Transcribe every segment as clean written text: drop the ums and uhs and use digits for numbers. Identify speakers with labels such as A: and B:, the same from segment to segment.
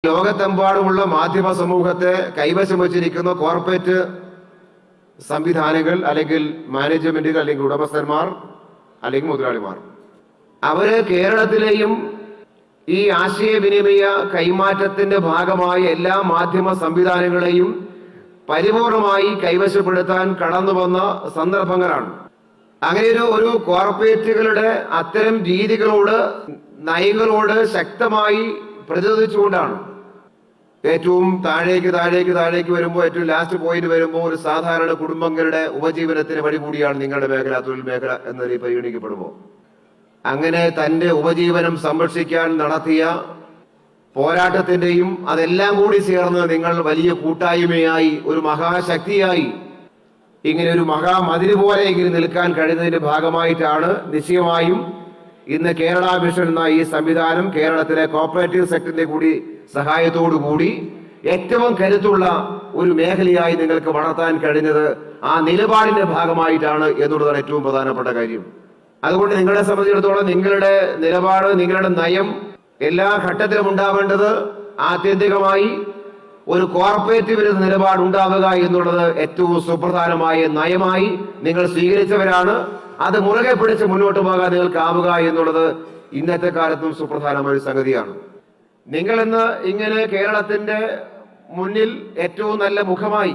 A: ലോകത്തെമ്പാടുമുള്ള മാധ്യമ സമൂഹത്തെ കൈവശം വച്ചിരിക്കുന്ന കോർപ്പറേറ്റ് സംവിധാനങ്ങൾ അല്ലെങ്കിൽ മാനേജ്മെന്റുകൾ അല്ലെങ്കിൽ ഉടമസ്ഥന്മാർ അല്ലെങ്കിൽ മുതലാളിമാർ, അവര് കേരളത്തിലെയും ഈ ആശയവിനിമയ കൈമാറ്റത്തിന്റെ ഭാഗമായ എല്ലാ മാധ്യമ സംവിധാനങ്ങളെയും പരിപൂർണമായി കൈവശപ്പെടുത്താൻ കടന്നു വന്ന സന്ദർഭങ്ങളാണ്. അങ്ങനെ ഒരു കോർപ്പറേറ്റുകളുടെ അത്തരം രീതികളോട്, നയങ്ങളോട് ശക്തമായി പ്രതിരോധിച്ചുകൊണ്ടാണ് ഏറ്റവും താഴേക്ക് വരുമ്പോൾ, ഏറ്റവും ലാസ്റ്റ് പോയിന്റ് വരുമ്പോൾ ഒരു സാധാരണ കുടുംബങ്ങളുടെ ഉപജീവനത്തിന് വഴി കൂടിയാണ് നിങ്ങളുടെ മേഖല, തൊഴിൽ മേഖല എന്നതിൽ പരിഗണിക്കപ്പെടുമ്പോൾ, അങ്ങനെ തന്റെ ഉപജീവനം സംരക്ഷിക്കാൻ നടത്തിയ പോരാട്ടത്തിന്റെയും അതെല്ലാം കൂടി ചേർന്ന് നിങ്ങൾ വലിയ കൂട്ടായ്മയായി, ഒരു മഹാശക്തിയായി, ഇങ്ങനെ ഒരു മഹാമതില് പോലെ ഇങ്ങനെ നിൽക്കാൻ കഴിയുന്നതിന്റെ ഭാഗമായിട്ടാണ് നിശ്ചയമായും ഇന്ന് കേരള മിഷൻ എന്ന ഈ സംവിധാനം കേരളത്തിലെ കോർപ്പറേറ്റീവ് സെക്ടറിന്റെ കൂടി സഹായത്തോടു കൂടി ഏറ്റവും കരുത്തുള്ള ഒരു മേഖലയായി നിങ്ങൾക്ക് വളർത്താൻ കഴിഞ്ഞത് ആ നിലപാടിന്റെ ഭാഗമായിട്ടാണ് എന്നുള്ളതാണ് ഏറ്റവും പ്രധാനപ്പെട്ട കാര്യം. അതുകൊണ്ട് നിങ്ങളെ സംബന്ധിച്ചിടത്തോളം നിങ്ങളുടെ നിലപാട്, നിങ്ങളുടെ നയം എല്ലാ ഘട്ടത്തിലും ഉണ്ടാവേണ്ടത് ആത്യന്തികമായി ഒരു കോർപ്പറേറ്റ് വിരുദ്ധ നിലപാട് ഉണ്ടാവുക എന്നുള്ളത് ഏറ്റവും സുപ്രധാനമായ നയമായി നിങ്ങൾ സ്വീകരിച്ചവരാണ്. അത് മുറുകെ പിടിച്ച് മുന്നോട്ട് പോകാൻ നിങ്ങൾക്കാവുക എന്നുള്ളത് ഇന്നത്തെ കാലത്തും സുപ്രധാനമായ ഒരു സംഗതിയാണ്. നിങ്ങൾ ഇന്ന് ഇങ്ങനെ കേരളത്തിന്റെ മുന്നിൽ ഏറ്റവും നല്ല മുഖമായി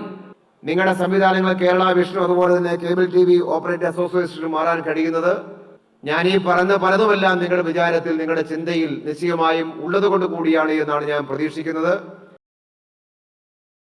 A: നിങ്ങളുടെ സംവിധാനങ്ങൾ കേരള വിഷനും അതുപോലെ തന്നെ കേബിൾ TV ഓപ്പറേറ്റർ അസോസിയേഷനും മാറാൻ കഴിയുന്നത് ഞാൻ ഈ പറഞ്ഞ പലതുമെല്ലാം നിങ്ങളുടെ വിചാരത്തിൽ, നിങ്ങളുടെ ചിന്തയിൽ നിശ്ചയമായും ഉള്ളത് കൊണ്ട് കൂടിയാണ് എന്നാണ് ഞാൻ പ്രതീക്ഷിക്കുന്നത്.